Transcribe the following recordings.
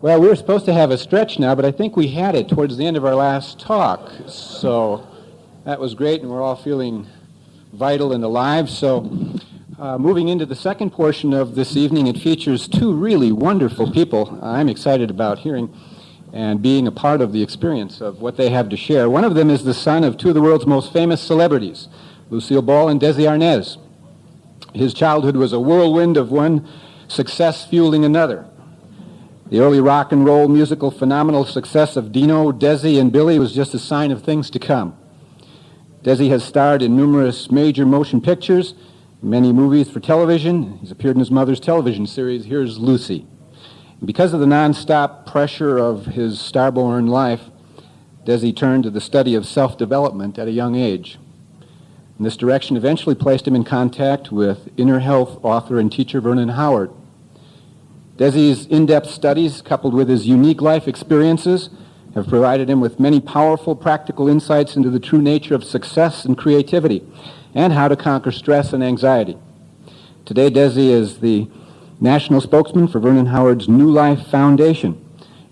Well, we were supposed to have a stretch now, but I think we had it towards the end of our last talk. So that was great, and we're all feeling vital and alive. So moving into the second portion of this evening, it features two really wonderful people I'm excited about hearing and being a part of the experience of what they have to share. One of them is the son of two of the world's most famous celebrities, Lucille Ball and Desi Arnaz. His childhood was a whirlwind of one success fueling another. The early rock and roll musical phenomenal success of Dino, Desi, and Billy was just a sign of things to come. Desi has starred in numerous major motion pictures, many movies for television. He's appeared in his mother's television series, Here's Lucy. And because of the nonstop pressure of his starborn life, Desi turned to the study of self-development at a young age. And this direction eventually placed him in contact with inner health author and teacher Vernon Howard. Desi's in-depth studies, coupled with his unique life experiences, have provided him with many powerful practical insights into the true nature of success and creativity, and how to conquer stress and anxiety. Today, Desi is the national spokesman for Vernon Howard's New Life Foundation,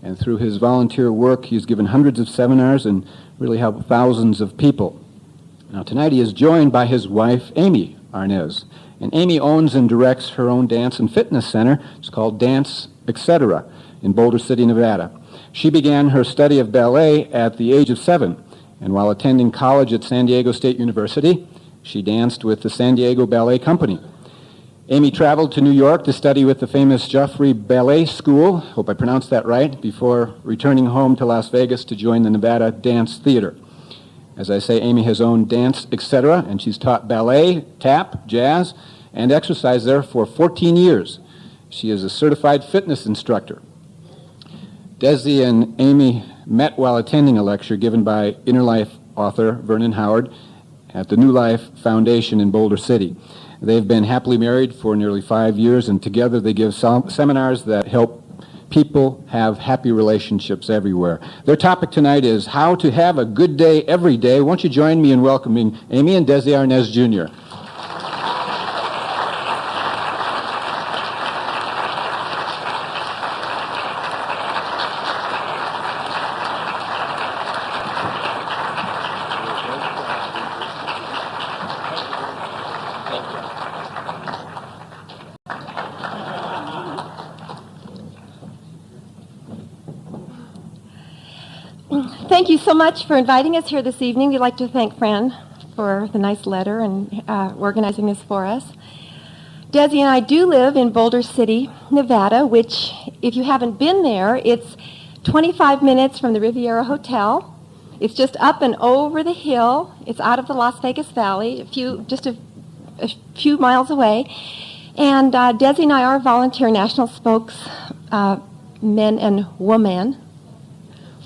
and through his volunteer work, he's given hundreds of seminars and really helped thousands of people. Now, tonight he is joined by his wife, Amy Arnaz. And Amy owns and directs her own dance and fitness center. It's called Dance, Etc. in Boulder City, Nevada. She began her study of ballet at the age of 7, and while attending college at San Diego State University, she danced with the San Diego Ballet Company. Amy traveled to New York to study with the famous Joffrey Ballet School, hope I pronounced that right, before returning home to Las Vegas to join the Nevada Dance Theater. As I say, Amy has owned Dance, Etc., and she's taught ballet, tap, jazz, and exercise there for 14 years. She is a certified fitness instructor. Desi and Amy met while attending a lecture given by Inner Life author Vernon Howard at the New Life Foundation in Boulder City. They've been happily married for nearly 5 years, and together they give seminars that help people have happy relationships everywhere. Their topic tonight is how to have a good day every day. Won't you join me in welcoming Amy and Desi Arnaz Jr. Thank you so much for inviting us here this evening. We'd like to thank Fran for the nice letter and organizing this for us. Desi and I do live in Boulder City, Nevada, which, if you haven't been there, it's 25 minutes from the Riviera Hotel. It's just up and over the hill. It's out of the Las Vegas Valley, just a few miles away. And Desi and I are volunteer national spokesmen and women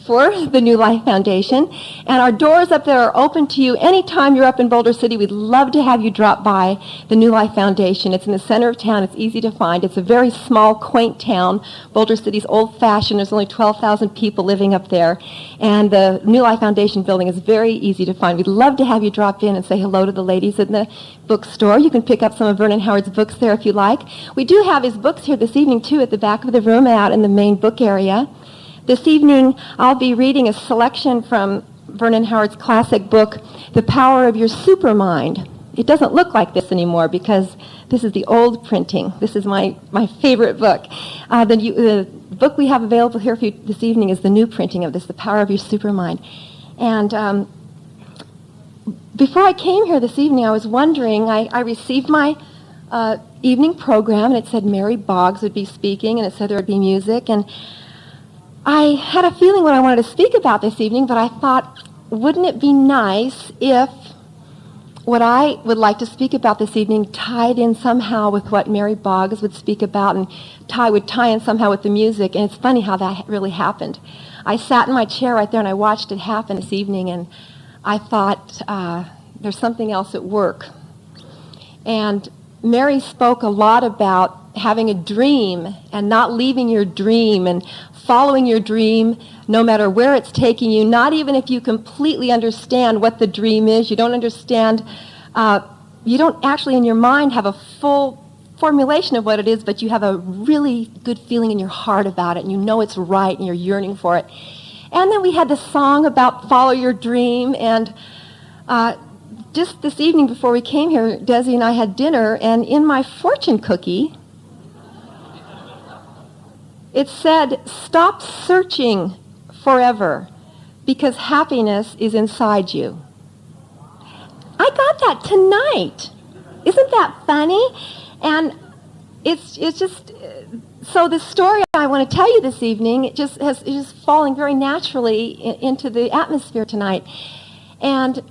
for the New Life Foundation, and our doors up there are open to you anytime you're up in Boulder City. We'd love to have you drop by the New Life Foundation. It's in the center of town. It's easy to find. It's a very small, quaint town. Boulder City's old-fashioned. There's only 12,000 people living up there, and the New Life Foundation building is very easy to find. We'd love to have you drop in and say hello to the ladies in the bookstore. You can pick up some of Vernon Howard's books there if you like. We do have his books here this evening, too, at the back of the room out in the main book area. This evening, I'll be reading a selection from Vernon Howard's classic book, The Power of Your Supermind. It doesn't look like this anymore because this is the old printing. This is my favorite book. The book we have available here for you this evening is the new printing of this, The Power of Your Supermind. And before I came here this evening, I was wondering, I received my evening program, and it said Mary Boggs would be speaking, and it said there would be music, and I had a feeling what I wanted to speak about this evening, but I thought, wouldn't it be nice if what I would like to speak about this evening tied in somehow with what Mary Boggs would speak about, and would tie in somehow with the music. And it's funny how that really happened. I sat in my chair right there and I watched it happen this evening, and I thought, there's something else at work. And Mary spoke a lot about having a dream and not leaving your dream and following your dream no matter where it's taking you, not even if you completely understand what the dream is. You don't understand, you don't actually in your mind have a full formulation of what it is, but you have a really good feeling in your heart about it, and you know it's right, and you're yearning for it. And then we had the song about follow your dream, and just this evening before we came here, Desi and I had dinner, and in my fortune cookie, it said, stop searching forever, because happiness is inside you. I got that tonight. Isn't that funny? And it's just, so the story I want to tell you this evening, it is just falling very naturally into the atmosphere tonight. And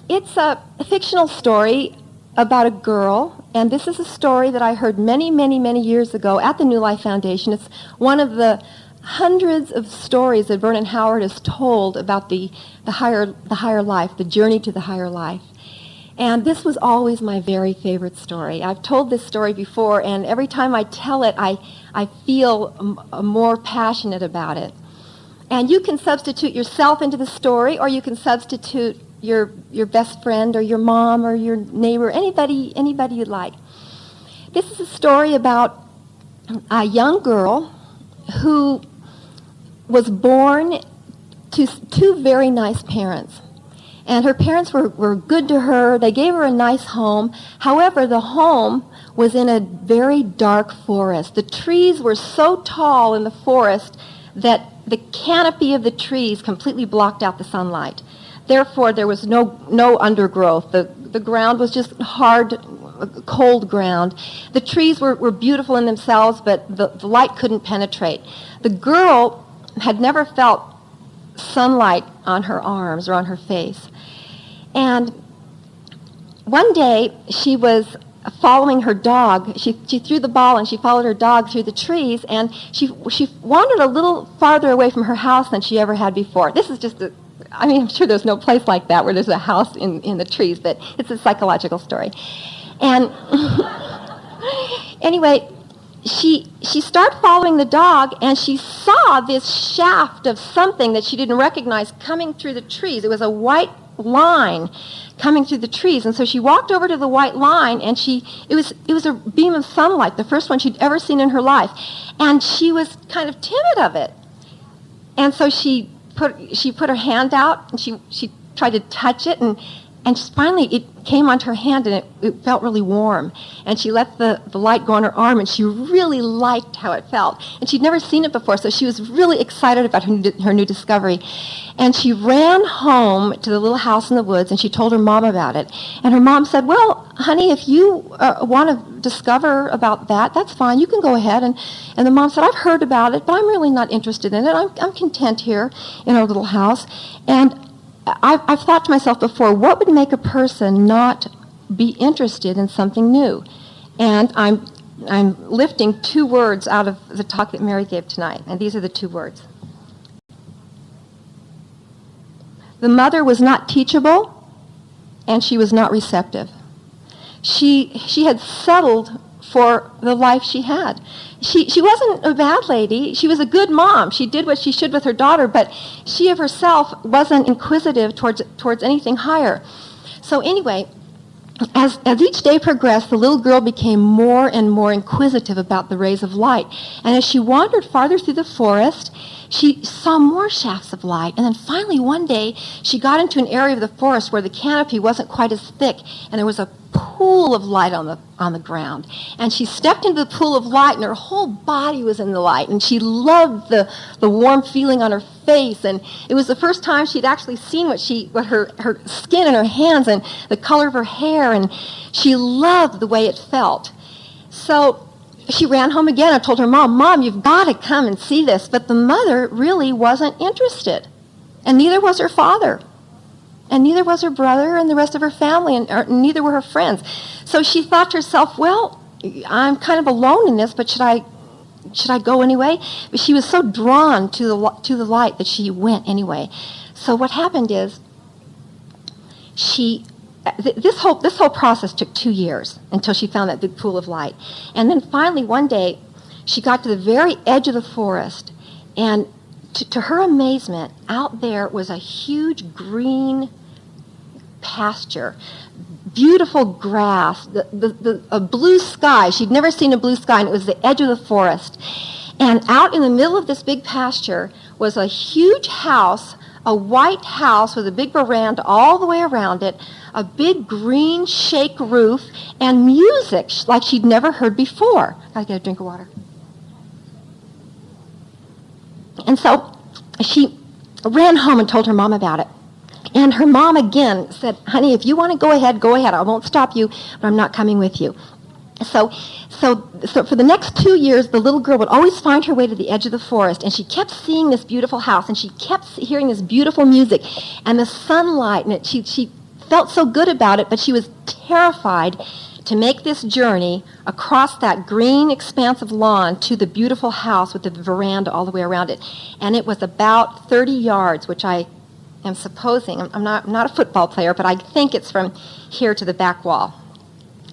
it's a fictional story about a girl, and this is a story that I heard many, many, many years ago at the New Life Foundation. It's one of the hundreds of stories that Vernon Howard has told about the higher life, the journey to the higher life. And this was always my very favorite story. I've told this story before, and every time I tell it, I feel more passionate about it. And you can substitute yourself into the story, or you can substitute your best friend or your mom or your neighbor, anybody you'd like. This is a story about a young girl who was born to two very nice parents. And her parents were good to her. They gave her a nice home. However, the home was in a very dark forest. The trees were so tall in the forest that the canopy of the trees completely blocked out the sunlight. Therefore, there was no undergrowth. The ground was just hard, cold ground. The trees were beautiful in themselves, but the light couldn't penetrate. The girl had never felt sunlight on her arms or on her face. And one day, she was following her dog. She threw the ball and she followed her dog through the trees, and she wandered a little farther away from her house than she ever had before. This is just I'm sure there's no place like that where there's a house in the trees, but it's a psychological story. And anyway, she started following the dog, and she saw this shaft of something that she didn't recognize coming through the trees. It was a white line coming through the trees, and so she walked over to the white line, and it was a beam of sunlight, the first one she'd ever seen in her life, and she was kind of timid of it. And so she put her hand out, and she tried to touch it, and finally it came onto her hand, and it felt really warm. And she let the light go on her arm, and she really liked how it felt. And she'd never seen it before, so she was really excited about her new discovery. And she ran home to the little house in the woods, and she told her mom about it. And her mom said, well, honey, if you want to discover about that, that's fine. You can go ahead. And the mom said, I've heard about it, but I'm really not interested in it. I'm content here in our little house. And I've thought to myself before, what would make a person not be interested in something new? And I'm lifting two words out of the talk that Mary gave tonight, and these are the two words. The mother was not teachable, and she was not receptive. She had settled for the life she had. She wasn't a bad lady. She was a good mom. She did what she should with her daughter, but she of herself wasn't inquisitive towards anything higher. So anyway, as each day progressed, the little girl became more and more inquisitive about the rays of light. And as she wandered farther through the forest, she saw more shafts of light. And then finally one day, she got into an area of the forest where the canopy wasn't quite as thick, and there was a pool of light on the ground. And she stepped into the pool of light, and her whole body was in the light. And she loved the warm feeling on her face. And it was the first time she'd actually seen what her skin and her hands and the color of her hair. And she loved the way it felt. So she ran home again and told her Mom, you've got to come and see this. But the mother really wasn't interested. And neither was her father. And neither was her brother and the rest of her family, and neither were her friends. So she thought to herself, well, I'm kind of alone in this, but should I go anyway? But she was so drawn to the light that she went anyway. So what happened is, this whole process took 2 years until she found that big pool of light. And then finally one day, she got to the very edge of the forest, and to her amazement, out there was a huge green pasture, beautiful grass, a blue sky. She'd never seen a blue sky, and it was the edge of the forest. And out in the middle of this big pasture was a huge house, a white house with a big veranda all the way around it, a big green shake roof, and music like she'd never heard before. Gotta get a drink of water. And so she ran home and told her mom about it. And her mom again said, honey, if you want to go ahead, go ahead. I won't stop you, but I'm not coming with you. So for the next 2 years, the little girl would always find her way to the edge of the forest, and she kept seeing this beautiful house, and she kept hearing this beautiful music, and the sunlight, and she felt so good about it, but she was terrified to make this journey across that green expanse of lawn to the beautiful house with the veranda all the way around it. And it was about 30 yards, which I am supposing, I'm not a football player, but I think it's from here to the back wall.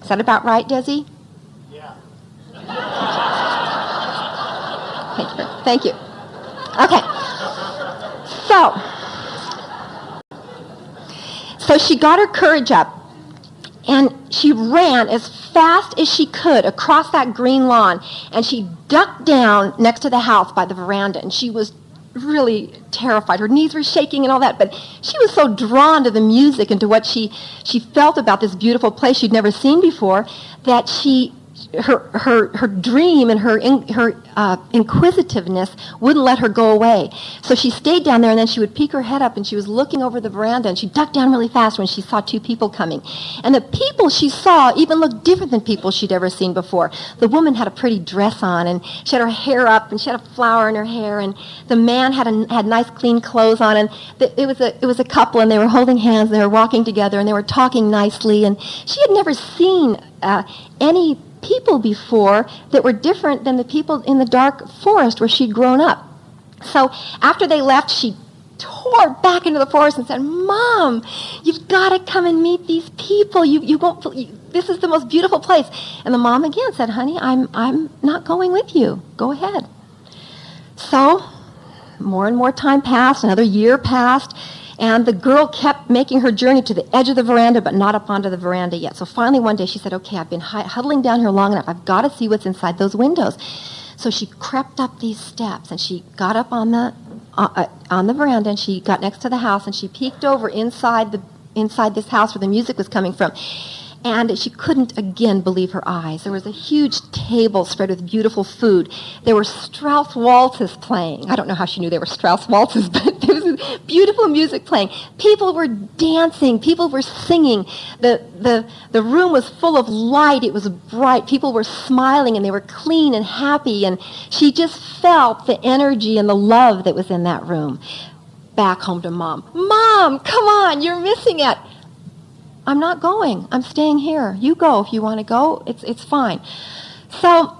Is that about right, Desi? Thank you. Okay. So she got her courage up, and she ran as fast as she could across that green lawn, and she ducked down next to the house by the veranda, and she was really terrified. Her knees were shaking and all that, but she was so drawn to the music and to what she felt about this beautiful place she'd never seen before that her dream and her inquisitiveness wouldn't let her go away. So she stayed down there, and then she would peek her head up, and she was looking over the veranda, and she ducked down really fast when she saw two people coming. And the people she saw even looked different than people she'd ever seen before. The woman had a pretty dress on, and she had her hair up, and she had a flower in her hair, and the man had nice clean clothes on, and it was a couple, and they were holding hands, and they were walking together, and they were talking nicely, and she had never seen any people before that were different than the people in the dark forest where she'd grown up. So after they left, she tore back into the forest and said, Mom, you've got to come and meet these people. You won't. This is the most beautiful place. And the mom again said, honey, I'm not going with you. Go ahead. So more and more time passed. Another year passed. And the girl kept making her journey to the edge of the veranda, but not up onto the veranda yet. So finally one day she said, okay, I've been huddling down here long enough. I've got to see what's inside those windows. So she crept up these steps, and she got up on the veranda, and she got next to the house, and she peeked over inside this house where the music was coming from. And she couldn't again believe her eyes. There was a huge table spread with beautiful food. There were Strauss waltzes playing. I don't know how she knew they were Strauss waltzes, but there was beautiful music playing. People were dancing. People were singing. The room was full of light. It was bright. People were smiling, and they were clean and happy. And she just felt the energy and the love that was in that room. Back home to Mom. Mom, come on, you're missing it. I'm not going. I'm staying here. You go if you want to go. It's fine. So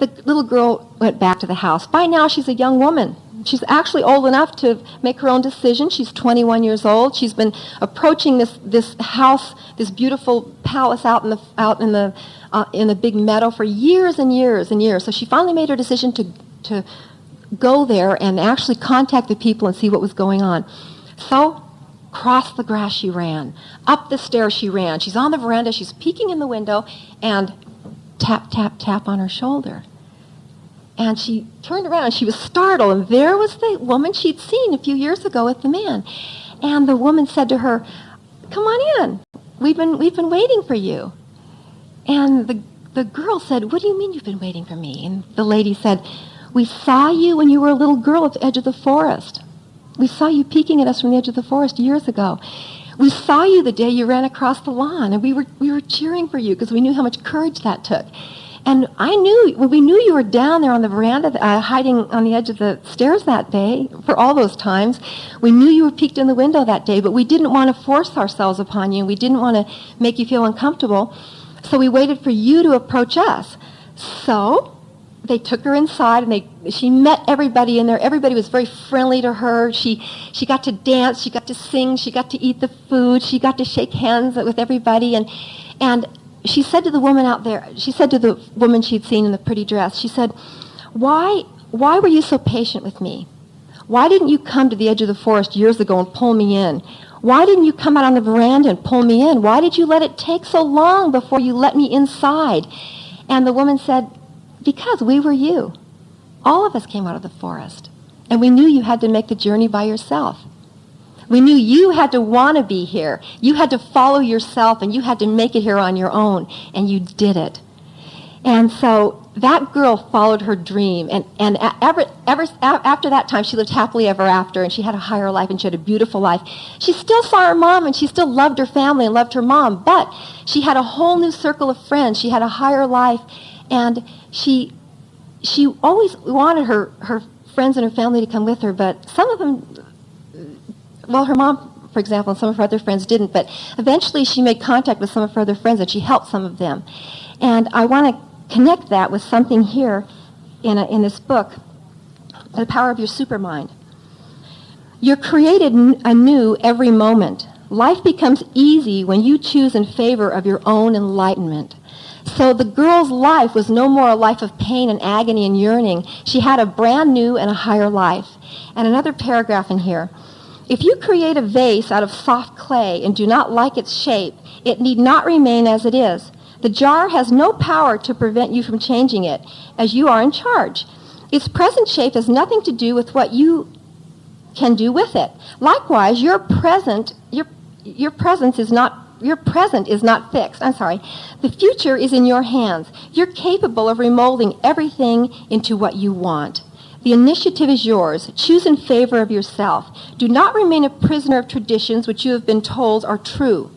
the little girl went back to the house. By now, she's a young woman. She's actually old enough to make her own decision. She's 21 years old. She's been approaching this house, this beautiful palace out in the big meadow for years and years and years. So she finally made her decision to go there and actually contact the people and see what was going on. So across the grass she ran. Up the stairs she ran. She's on the veranda. She's peeking in the window, and tap, tap, tap on her shoulder. And she turned around, and she was startled, and there was the woman she'd seen a few years ago with the man. And the woman said to her, come on in. We've been waiting for you. And the girl said, what do you mean you've been waiting for me? And the lady said, we saw you when you were a little girl at the edge of the forest. We saw you peeking at us from the edge of the forest years ago. We saw you the day you ran across the lawn, and we were cheering for you because we knew how much courage that took. And we knew you were down there on the veranda, hiding on the edge of the stairs that day for all those times. We knew you were peeked in the window that day, but we didn't want to force ourselves upon you, and we didn't want to make you feel uncomfortable. So we waited for you to approach us. So they took her inside, and she met everybody in there. Everybody was very friendly to her. She got to dance. She got to sing. She got to eat the food. She got to shake hands with everybody. And she said to the woman out there, she said to the woman she'd seen in the pretty dress, she said, why were you so patient with me? Why didn't you come to the edge of the forest years ago and pull me in? Why didn't you come out on the veranda and pull me in? Why did you let it take so long before you let me inside? And the woman said, because we were you. All of us came out of the forest. And we knew you had to make the journey by yourself. We knew you had to want to be here. You had to follow yourself, and you had to make it here on your own. And you did it. And so that girl followed her dream. And after that time, she lived happily ever after, and she had a higher life, and she had a beautiful life. She still saw her mom, and she still loved her family and loved her mom. But she had a whole new circle of friends. She had a higher life. And she always wanted her friends and her family to come with her, but some of them, well, her mom, for example, and some of her other friends didn't, but eventually she made contact with some of her other friends, and she helped some of them. And I want to connect that with something here in this book, The Power of Your Supermind. You're created anew every moment. Life becomes easy when you choose in favor of your own enlightenment. So the girl's life was no more a life of pain and agony and yearning. She had a brand new and a higher life. And another paragraph in here. If you create a vase out of soft clay and do not like its shape, it need not remain as it is. The jar has no power to prevent you from changing it, as you are in charge. Its present shape has nothing to do with what you can do with it. Likewise, your present is not fixed. The future is in your hands. You're capable of remolding everything into what you want. The initiative is yours. Choose in favor of yourself. Do not remain a prisoner of traditions which you have been told are true.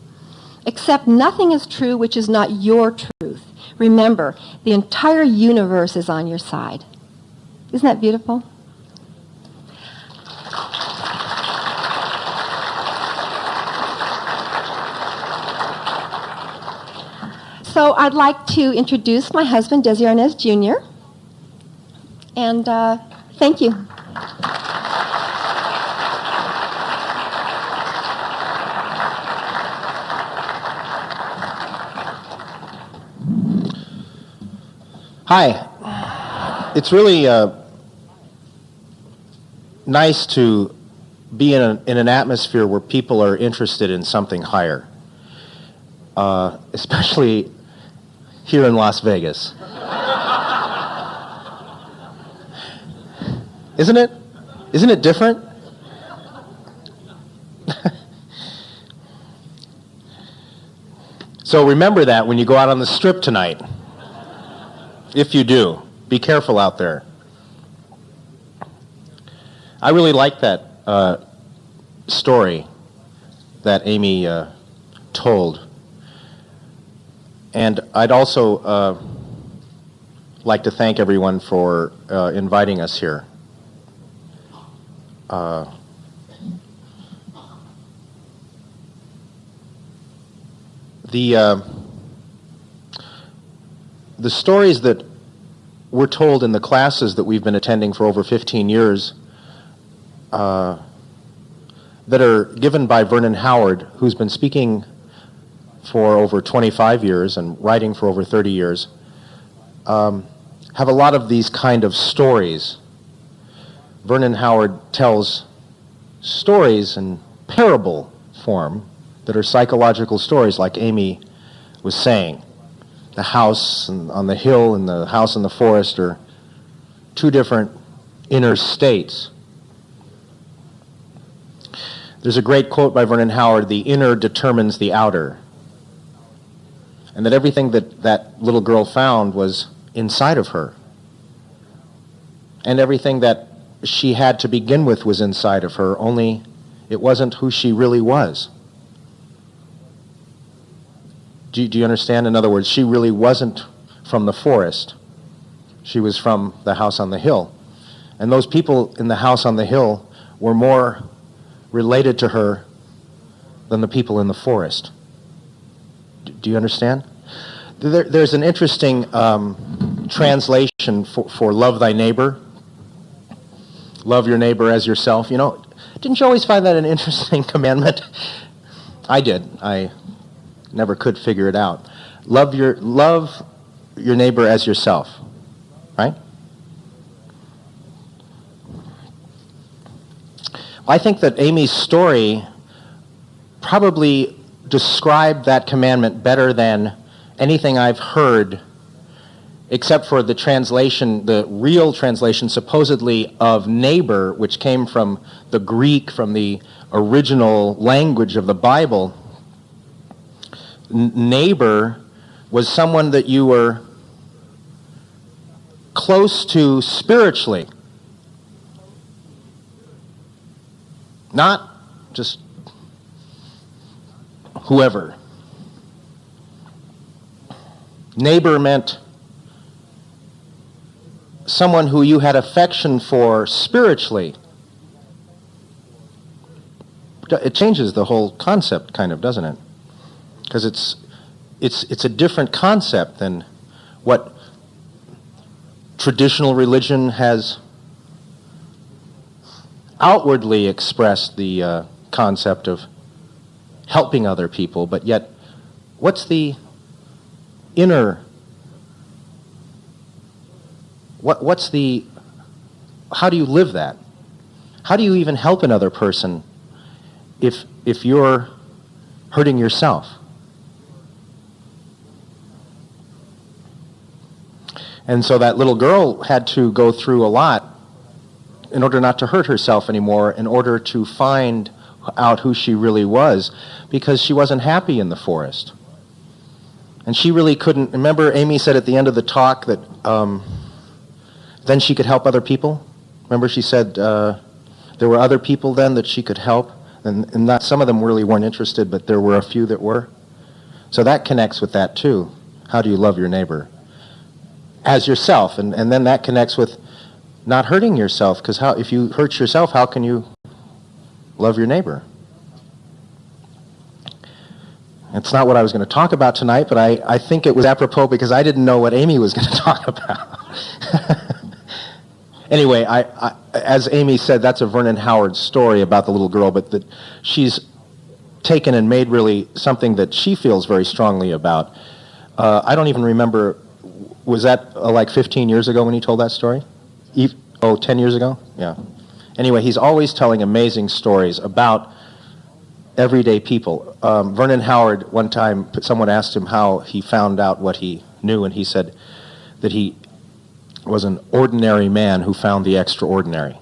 Accept nothing as true which is not your truth. Remember, the entire universe is on your side. Isn't that beautiful? So I'd like to introduce my husband, Desi Arnaz, Jr. And thank you. Hi. It's really nice to be in an atmosphere where people are interested in something higher, especially here in Las Vegas. Isn't it? Isn't it different? So remember that when you go out on the strip tonight. If you do, be careful out there. I really like that story that Amy told. And I'd also like to thank everyone for inviting us here. The stories that we're told in the classes that we've been attending for over 15 years that are given by Vernon Howard, who's been speaking for over 25 years and writing for over 30 years, have a lot of these kind of stories. Vernon Howard tells stories in parable form that are psychological stories, like Amy was saying. The house on the hill and the house in the forest are two different inner states. There's a great quote by Vernon Howard, "The inner determines the outer." And that everything that little girl found was inside of her. And everything that she had to begin with was inside of her, only it wasn't who she really was. Do you understand? In other words, she really wasn't from the forest. She was from the house on the hill. And those people in the house on the hill were more related to her than the people in the forest. Do you understand? There's an interesting translation for love thy neighbor. Love your neighbor as yourself. You know, didn't you always find that an interesting commandment? I did. I never could figure it out. Love your neighbor as yourself, right? I think that Amy's story probably described that commandment better than anything I've heard, except for the translation, the real translation supposedly of neighbor, which came from the Greek, from the original language of the Bible. Neighbor was someone that you were close to spiritually. Not just whoever. Neighbor meant someone who you had affection for spiritually. It changes the whole concept, kind of, doesn't it? Because it's a different concept than what traditional religion has outwardly expressed, the concept of helping other people, but yet what's the inner, how do you live that? How do you even help another person if you're hurting yourself? And so that little girl had to go through a lot in order not to hurt herself anymore, in order to find out who she really was, because she wasn't happy in the forest. And she really couldn't. Remember, Amy said at the end of the talk that then she could help other people? Remember, she said there were other people then that she could help, and not, some of them really weren't interested, but there were a few that were. So that connects with that too. How do you love your neighbor? As yourself, and then that connects with not hurting yourself, because if you hurt yourself, how can you love your neighbor? It's not what I was going to talk about tonight, but I think it was apropos because I didn't know what Amy was going to talk about. Anyway, I, as Amy said, that's a Vernon Howard story about the little girl, but that she's taken and made really something that she feels very strongly about. I don't even remember, was that like 15 years ago when he told that story? 10 years ago? Yeah. Anyway, he's always telling amazing stories about everyday people. Vernon Howard, one time, someone asked him how he found out what he knew, and he said that he was an ordinary man who found the extraordinary.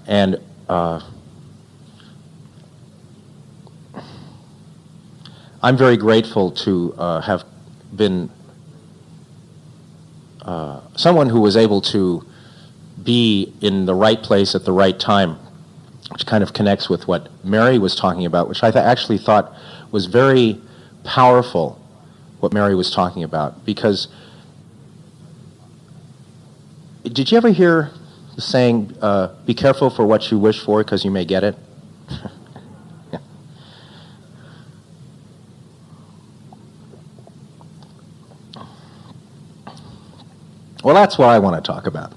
And I'm very grateful to have been someone who was able to be in the right place at the right time, which kind of connects with what Mary was talking about, which I actually thought was very powerful, what Mary was talking about. Because, did you ever hear the saying, be careful for what you wish for because you may get it? Yeah. Well, that's what I want to talk about.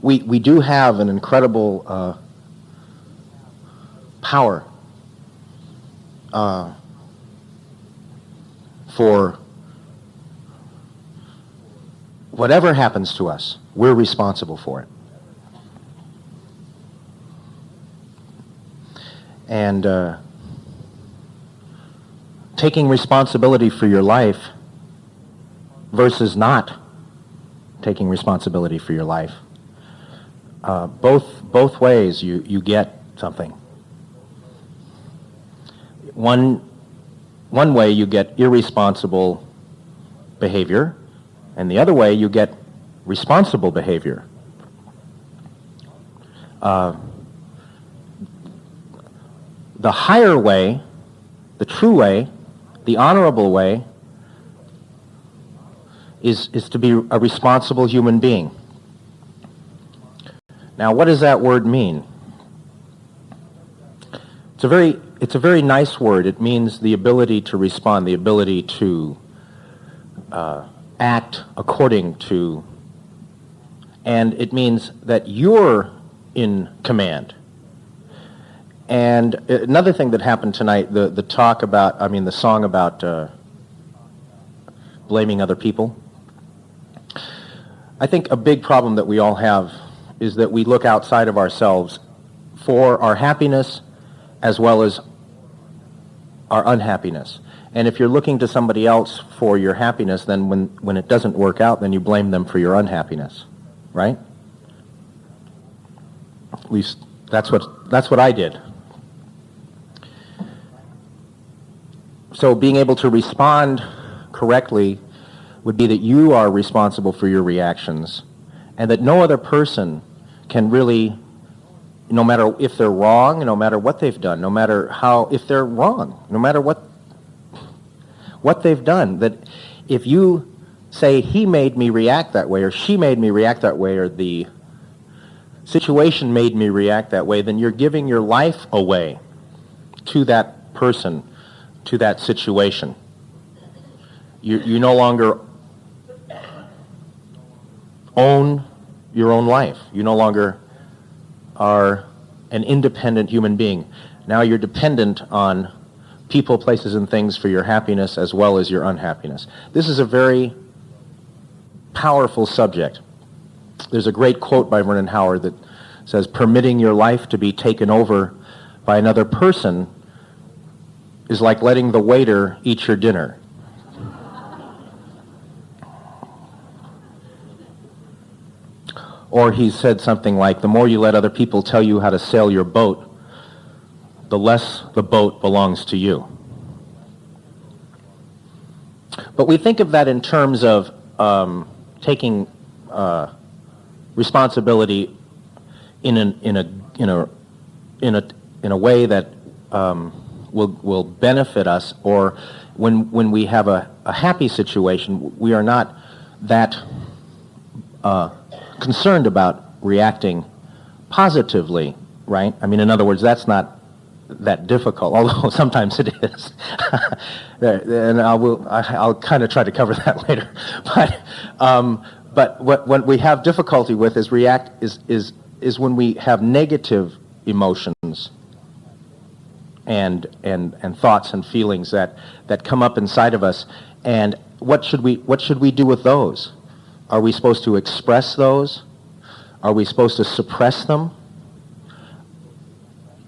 We do have an incredible power for whatever happens to us. We're responsible for it. And taking responsibility for your life versus not taking responsibility for your life. Both ways you get something. One way you get irresponsible behavior, and the other way you get responsible behavior. The higher way, the true way, the honorable way, is to be a responsible human being. Now, what does that word mean? It's a very nice word. It means the ability to respond, the ability to act according to, and it means that you're in command. And another thing that happened tonight, the song about blaming other people. I think a big problem that we all have is that we look outside of ourselves for our happiness as well as our unhappiness. And if you're looking to somebody else for your happiness, then when it doesn't work out, then you blame them for your unhappiness, right? At least that's what I did. So being able to respond correctly would be that you are responsible for your reactions, and that no other person can really, no matter if they're wrong, no matter what they've done, no matter how, if they're wrong, no matter what they've done, that if you say, he made me react that way, or she made me react that way, or the situation made me react that way, then you're giving your life away to that person, to that situation. You no longer own your own life. You no longer are an independent human being. Now you're dependent on people, places, and things for your happiness as well as your unhappiness. This is a very powerful subject. There's a great quote by Vernon Howard that says, "Permitting your life to be taken over by another person is like letting the waiter eat your dinner." Or he said something like, "The more you let other people tell you how to sail your boat, the less the boat belongs to you." But we think of that in terms of taking responsibility in a way that will benefit us, or when we have a happy situation, we are not that concerned about reacting positively, right? I mean, in other words, that's not that difficult, although sometimes it is. And I'll kind of try to cover that later. But what we have difficulty with is when we have negative emotions and thoughts and feelings that come up inside of us. And what should we do with those? Are we supposed to express those? Are we supposed to suppress them?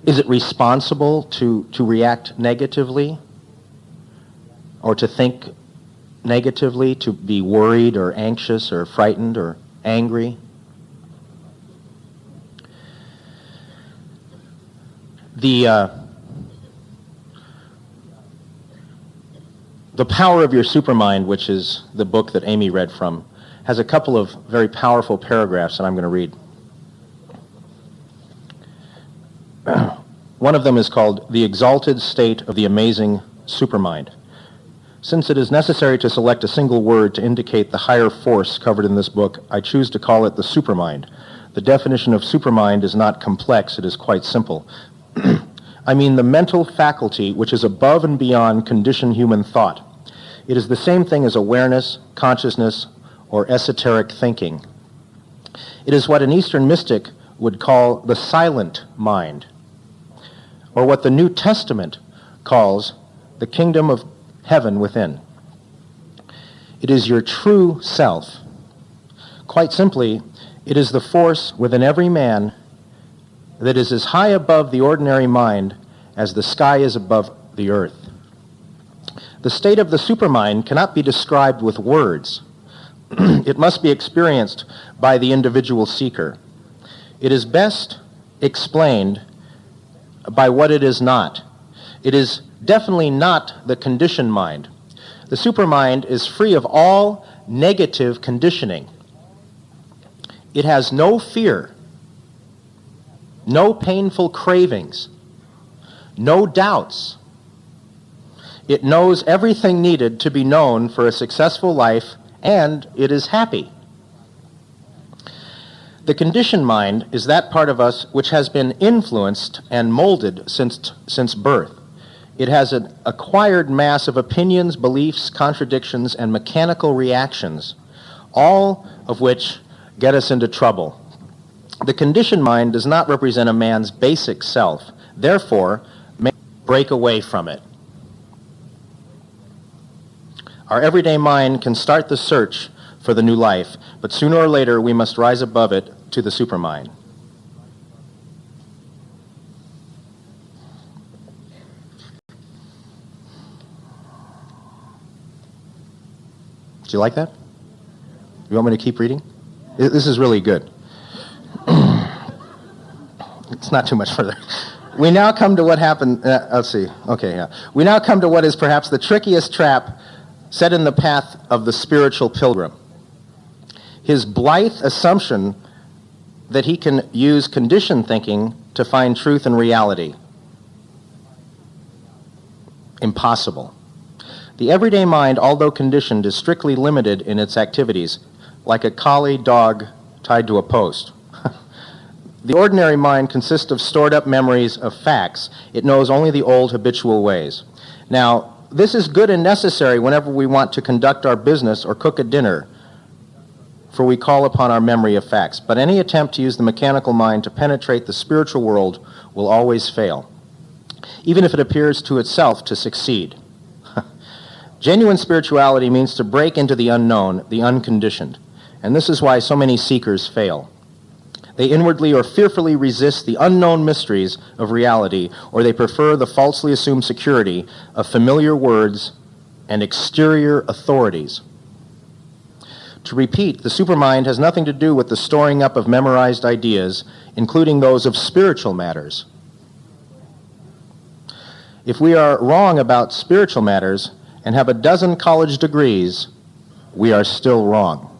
Is it responsible to react negatively, or to think negatively, to be worried or anxious or frightened or angry? The Power of Your Supermind, which is the book that Amy read from, has a couple of very powerful paragraphs that I'm going to read. One of them is called "The Exalted State of the Amazing Supermind." Since it is necessary to select a single word to indicate the higher force covered in this book, I choose to call it the supermind. The definition of supermind is not complex, it is quite simple. I mean the mental faculty which is above and beyond conditioned human thought. It is the same thing as awareness, consciousness, or esoteric thinking. It is what an Eastern mystic would call the silent mind, or what the New Testament calls the kingdom of heaven within. It is your true self. Quite simply, it is the force within every man that is as high above the ordinary mind as the sky is above the earth. The state of the supermind cannot be described with words. It must be experienced by the individual seeker. It is best explained by what it is not. It is definitely not the conditioned mind. The supermind is free of all negative conditioning. It has no fear, no painful cravings, no doubts. It knows everything needed to be known for a successful life, and it is happy. The conditioned mind is that part of us which has been influenced and molded since birth. It has an acquired mass of opinions, beliefs, contradictions, and mechanical reactions, all of which get us into trouble. The conditioned mind does not represent a man's basic self. Therefore, may break away from it. Our everyday mind can start the search for the new life, but sooner or later we must rise above it to the Supermind. Do you like that? You want me to keep reading? This is really good. It's not too much further. We now come to what happened. Let's see. Okay, yeah. We now come to what is perhaps the trickiest trap set in the path of the spiritual pilgrim. His blithe assumption that he can use conditioned thinking to find truth and reality. Impossible. The everyday mind, although conditioned, is strictly limited in its activities, like a collie dog tied to a post. The ordinary mind consists of stored-up memories of facts. It knows only the old habitual ways. Now, this is good and necessary whenever we want to conduct our business or cook a dinner, for we call upon our memory of facts. But any attempt to use the mechanical mind to penetrate the spiritual world will always fail, even if it appears to itself to succeed. Genuine spirituality means to break into the unknown, the unconditioned, and this is why so many seekers fail. They inwardly or fearfully resist the unknown mysteries of reality, or they prefer the falsely assumed security of familiar words and exterior authorities. To repeat, the supermind has nothing to do with the storing up of memorized ideas, including those of spiritual matters. If we are wrong about spiritual matters and have a dozen college degrees, we are still wrong.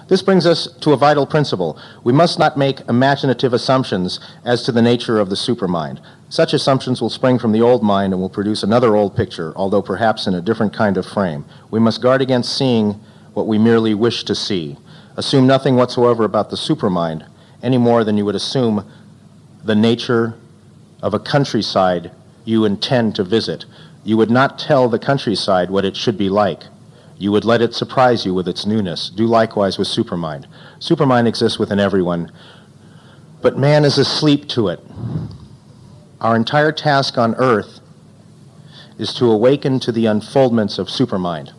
This brings us to a vital principle. We must not make imaginative assumptions as to the nature of the supermind. Such assumptions will spring from the old mind and will produce another old picture, although perhaps in a different kind of frame. We must guard against seeing what we merely wish to see. Assume nothing whatsoever about the supermind, any more than you would assume the nature of a countryside you intend to visit. You would not tell the countryside what it should be like. You would let it surprise you with its newness. Do likewise with Supermind. Supermind exists within everyone, but man is asleep to it. Our entire task on earth is to awaken to the unfoldments of Supermind.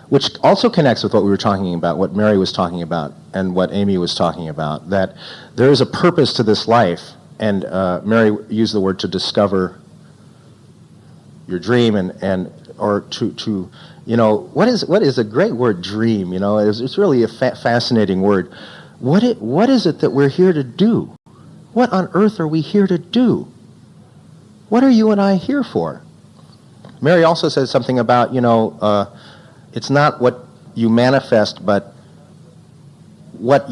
Which also connects with what we were talking about, what Mary was talking about, and what Amy was talking about, that there is a purpose to this life. And Mary used the word to discover your dream, or to you know, what is a great word, dream? You know, it's really a fascinating word. What is it that we're here to do? What on earth are we here to do? What are you and I here for? Mary also said something about, you know, it's not what you manifest, but what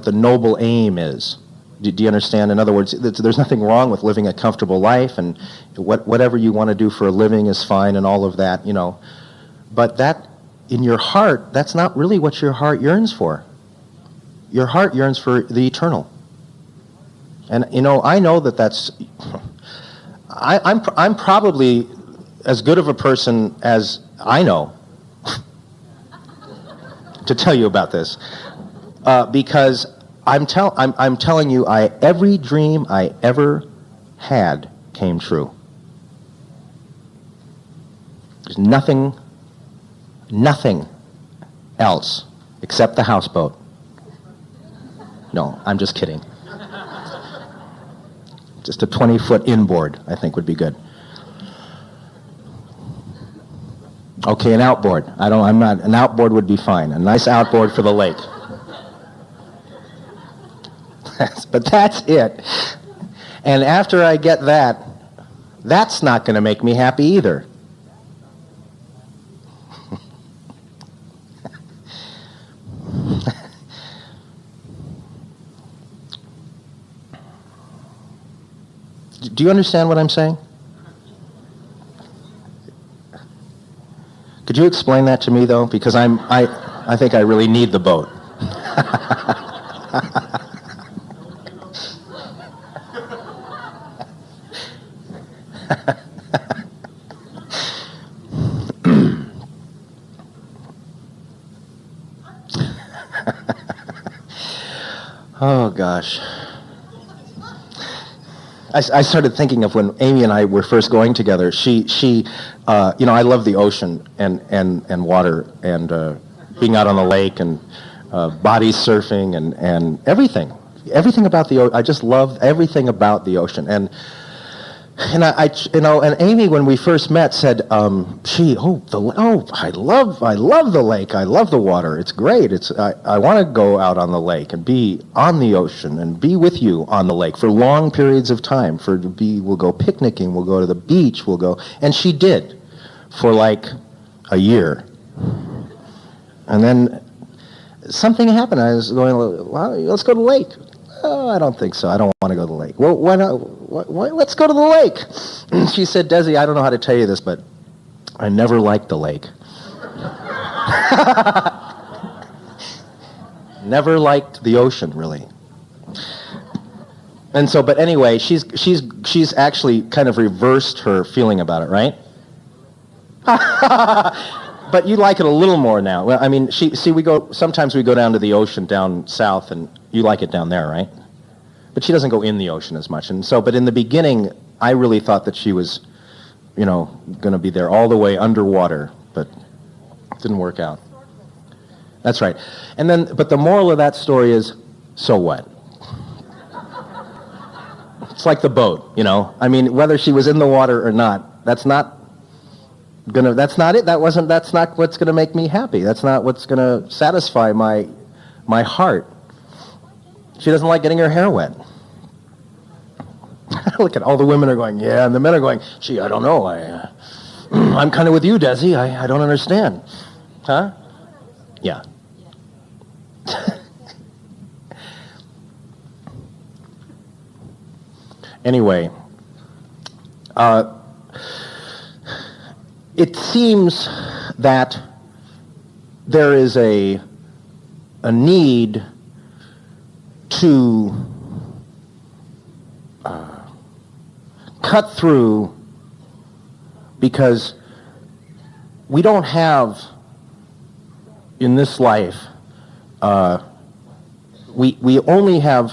the noble aim is. Do you understand? In other words, there's nothing wrong with living a comfortable life, and whatever you want to do for a living is fine, and all of that, you know. But that, in your heart, that's not really what your heart yearns for. Your heart yearns for the eternal. And you know, I know that's. I'm probably as good of a person as I know to tell you about this. Because I'm telling you, every dream I ever had came true. There's nothing else except the houseboat. No, I'm just kidding. Just a 20-foot inboard, I think, would be good. Okay, an outboard. An outboard would be fine. A nice outboard for the lake. But that's it. And after I get that, that's not going to make me happy either. Do you understand what I'm saying? Could you explain that to me, though? Because I think I really need the boat. Oh, gosh. I started thinking of when Amy and I were first going together. I love the ocean and water and being out on the lake and body surfing and everything about the ocean. I just love everything about the ocean. And Amy, when we first met, said, I love the lake. I love the water. It's great. I want to go out on the lake and be on the ocean and be with you on the lake for long periods of time. We'll go picnicking. We'll go to the beach. And she did for like a year. And then something happened. I was going, well, let's go to the lake. Oh, I don't think so. I don't want to go to the lake. Well, why not? Let's go to the lake. She said, Desi, I don't know how to tell you this, but I never liked the lake. Never liked the ocean, really. And so, but anyway, she's actually kind of reversed her feeling about it, right? But you like it a little more now. Well, I mean, sometimes we go down to the ocean down south, and you like it down there, right? But she doesn't go in the ocean as much. And so, but in the beginning, I really thought that she was, going to be there all the way underwater, but it didn't work out. That's right. But the moral of that story is, so what? It's like the boat, I mean, whether she was in the water or not, that's not it. That's not what's gonna make me happy. That's not what's gonna satisfy my heart. She doesn't like getting her hair wet. Look at all the women are going, yeah, and the men are going, gee, I don't know. I'm kind of with you, Desi. I don't understand. Huh? Yeah. Anyway, it seems that there is a need to cut through, because we don't have in this life, we only have,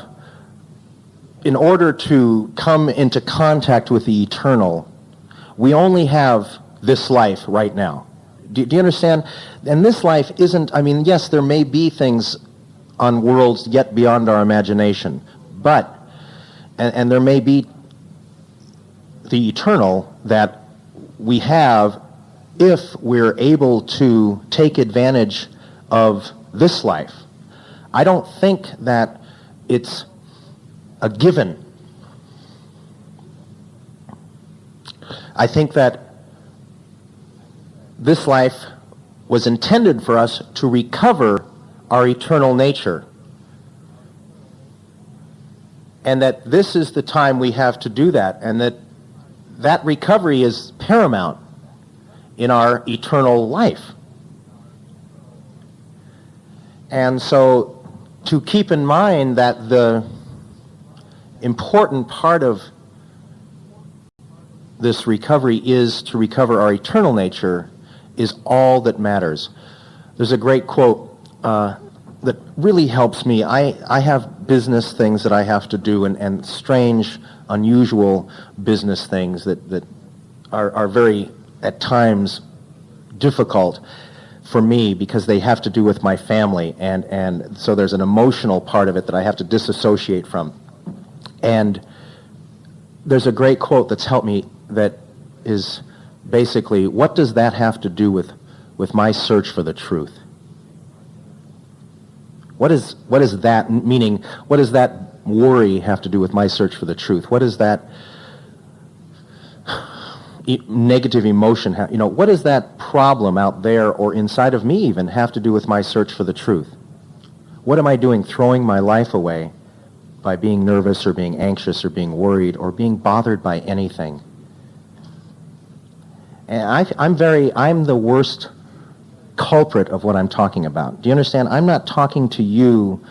in order to come into contact with the eternal, we only have this life right now. Do you understand? And this life isn't, I mean, yes, there may be things on worlds yet beyond our imagination, but, and there may be the eternal that we have if we're able to take advantage of this life. I don't think that it's a given. I think that this life was intended for us to recover our eternal nature, and that this is the time we have to do that, and that recovery is paramount in our eternal life. And so to keep in mind that the important part of this recovery is to recover our eternal nature is all that matters. There's a great quote that really helps me. I have business things that I have to do, and strange, unusual business things that are very, at times, difficult for me because they have to do with my family, and so there's an emotional part of it that I have to disassociate from. And there's a great quote that's helped me that is basically, what does that have to do with my search for the truth? What is that, meaning, what does that worry have to do with my search for the truth? What does that negative emotion have, what does that problem out there or inside of me even have to do with my search for the truth? What am I doing throwing my life away by being nervous or being anxious or being worried or being bothered by anything? And I'm the worst culprit of what I'm talking about. Do you understand? I'm not talking to you.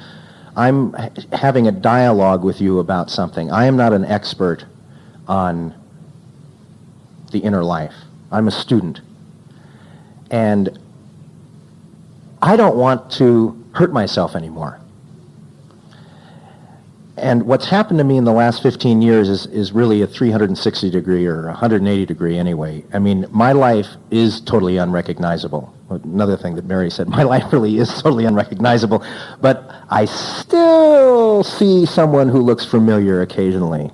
I'm having a dialogue with you about something. I am not an expert on the inner life. I'm a student. And I don't want to hurt myself anymore. And what's happened to me in the last 15 years is really a 360 degree or 180 degree anyway. I mean, my life is totally unrecognizable. Another thing that Mary said, my life really is totally unrecognizable, but I still see someone who looks familiar occasionally.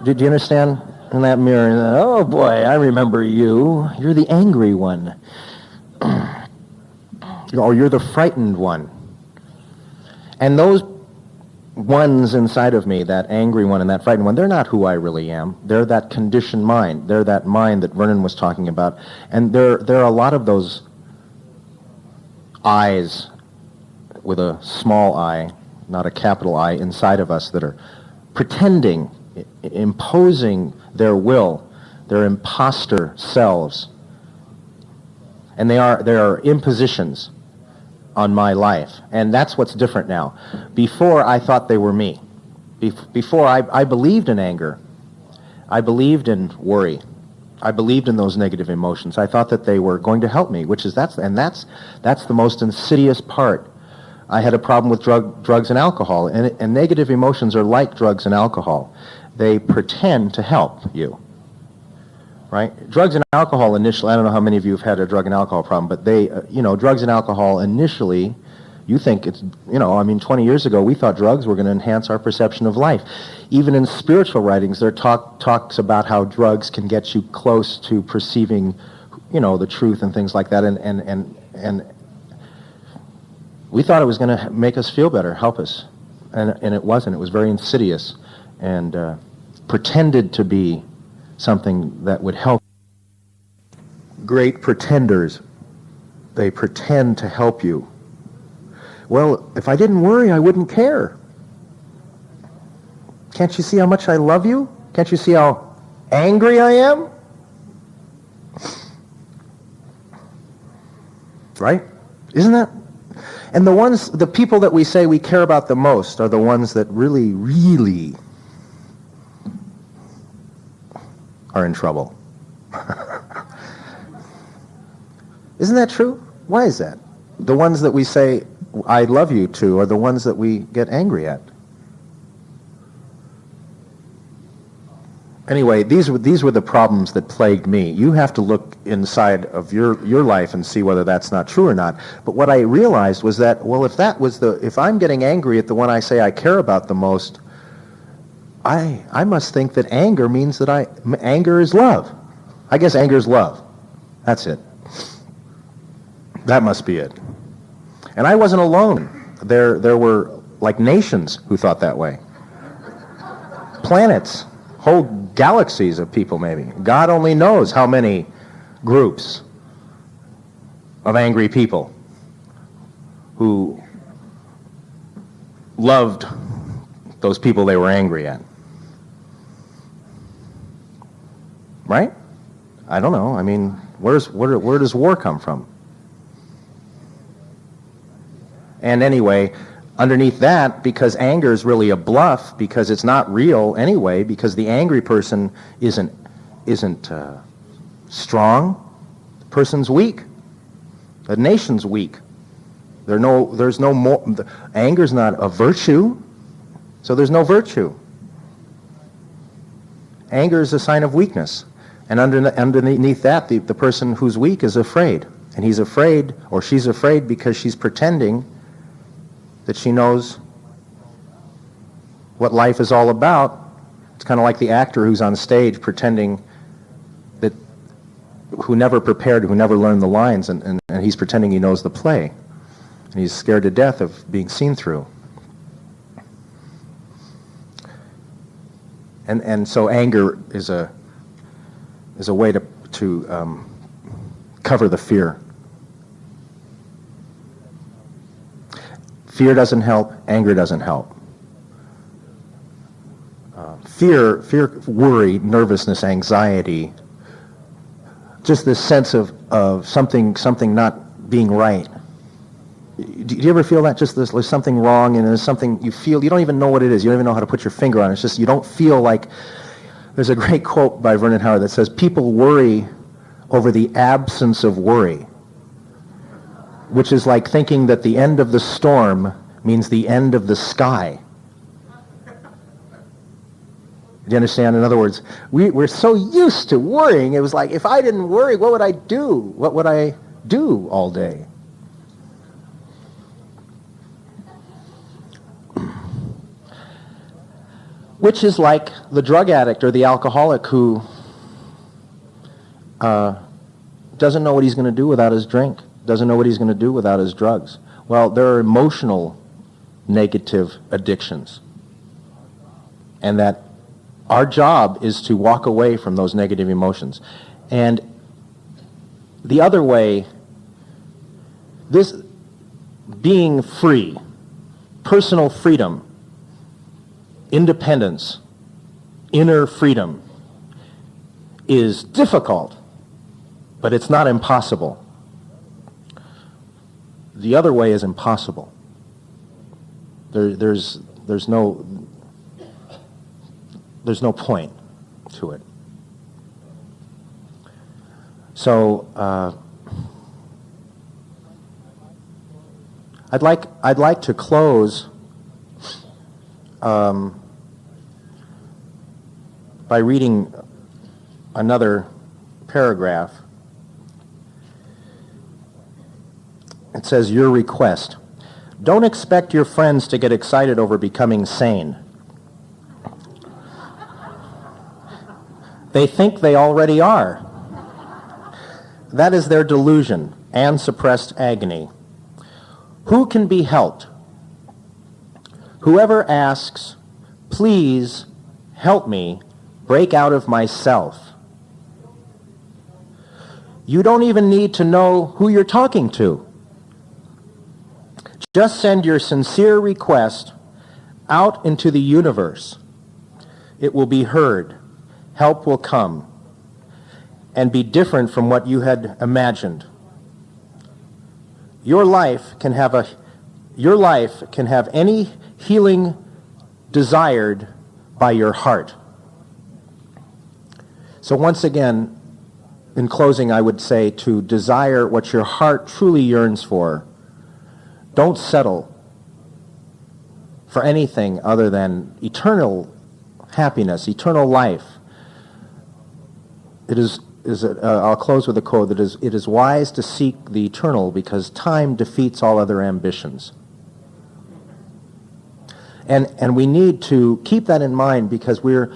Do you understand? In that mirror, oh boy, I remember you. You're the angry one. Or you're the frightened one. And those ones inside of me, that angry one and that frightened one, they're not who I really am. They're that conditioned mind. They're that mind that Vernon was talking about. And there are a lot of those eyes with a small I, not a capital I, inside of us that are pretending, imposing their will, their imposter selves. And there are impositions on my life. And that's what's different now. Before, I thought they were me. Before, I believed in anger. I believed in worry. I believed in those negative emotions. I thought that they were going to help me, that's the most insidious part. I had a problem with drugs and alcohol, and negative emotions are like drugs and alcohol. They pretend to help you. Right? Drugs and alcohol initially, I don't know how many of you have had a drug and alcohol problem, but they, drugs and alcohol initially, you think it's, 20 years ago we thought drugs were going to enhance our perception of life. Even in spiritual writings, there talks about how drugs can get you close to perceiving, the truth and things like that, and we thought it was going to make us feel better, help us, and it wasn't. It was very insidious and pretended to be something that would help. Great pretenders, they pretend to help you. Well, if I didn't worry, I wouldn't care. Can't you see how much I love you? Can't you see how angry I am? Right? Isn't that? And the people that we say we care about the most are the ones that really, really are in trouble. Isn't that true? Why is that? The ones that we say, I love you to, are the ones that we get angry at. Anyway, these were the problems that plagued me. You have to look inside of your life and see whether that's not true or not. But what I realized was that, well, if I'm getting angry at the one I say I care about the most, I must think that anger means that anger is love. I guess anger is love. That's it. That must be it. And I wasn't alone. There were like nations who thought that way. Planets, whole galaxies of people maybe. God only knows how many groups of angry people who loved those people they were angry at. Right? I don't know. I mean, where does war come from? And anyway, underneath that, because anger is really a bluff, because it's not real anyway, because the angry person isn't strong, the person's weak. The nation's weak. There's no more. Anger's not a virtue, so there's no virtue. Anger is a sign of weakness. And underneath that, the person who's weak is afraid. And he's afraid, or she's afraid, because she's pretending that she knows what life is all about. It's kind of like the actor who's on stage pretending that, who never prepared, who never learned the lines, and he's pretending he knows the play. And he's scared to death of being seen through. And so anger is a way to cover the fear. Fear doesn't help. Anger doesn't help. Fear, worry, nervousness, anxiety, just this sense of something not being right. Do you ever feel that? Just there's something wrong, and there's something you feel, you don't even know what it is. You don't even know how to put your finger on it. It's just you don't feel like. There's a great quote by Vernon Howard that says, people worry over the absence of worry, which is like thinking that the end of the storm means the end of the sky. Do you understand? In other words, we're so used to worrying. It was like, if I didn't worry, what would I do? What would I do all day? Which is like the drug addict or the alcoholic who doesn't know what he's going to do without his drink, doesn't know what he's going to do without his drugs. Well, there are emotional negative addictions. And that our job is to walk away from those negative emotions. And the other way, this being free, personal freedom, independence, inner freedom is difficult, but it's not impossible. The other way is impossible. There's no point to it. So I'd like to close by reading another paragraph. It says, your request. Don't expect your friends to get excited over becoming sane. They think they already are. That is their delusion and suppressed agony. Who can be helped? Whoever asks, please help me break out of myself. You don't even need to know who you're talking to. Just send your sincere request out into the universe. It will be heard. Help will come and be different from what you had imagined. Your life can have any healing desired by your heart. So once again, in closing, I would say to desire what your heart truly yearns for. Don't settle for anything other than eternal happiness, eternal life. I'll close with a quote that is, it is wise to seek the eternal because time defeats all other ambitions. And we need to keep that in mind because we're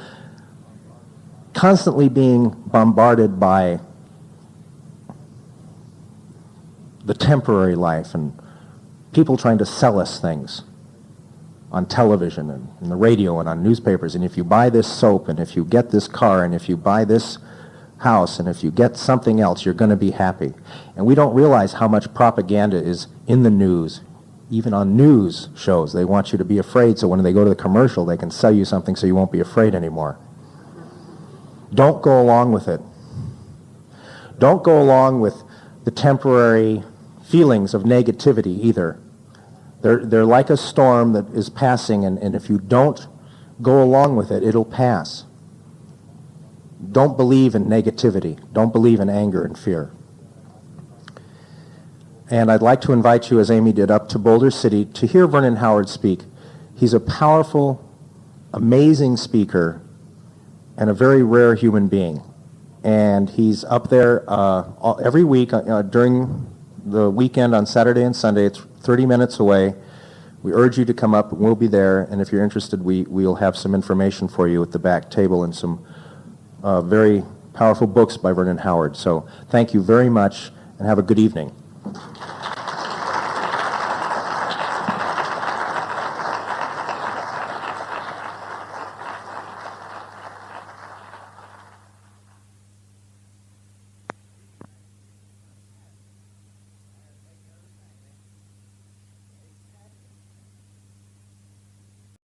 constantly being bombarded by the temporary life and people trying to sell us things on television and in the radio and on newspapers. And if you buy this soap and if you get this car and if you buy this house and if you get something else, you're going to be happy. And we don't realize how much propaganda is in the news. Even on news shows, they want you to be afraid so when they go to the commercial, they can sell you something so you won't be afraid anymore. Don't go along with it. Don't go along with the temporary feelings of negativity either. They're like a storm that is passing, and if you don't go along with it, it'll pass. Don't believe in negativity. Don't believe in anger and fear. And I'd like to invite you, as Amy did, up to Boulder City to hear Vernon Howard speak. He's a powerful, amazing speaker and a very rare human being. And he's up there every week during the weekend on Saturday and Sunday. It's 30 minutes away. We urge you to come up, and we'll be there. And if you're interested, we'll have some information for you at the back table and some very powerful books by Vernon Howard. So thank you very much, and have a good evening.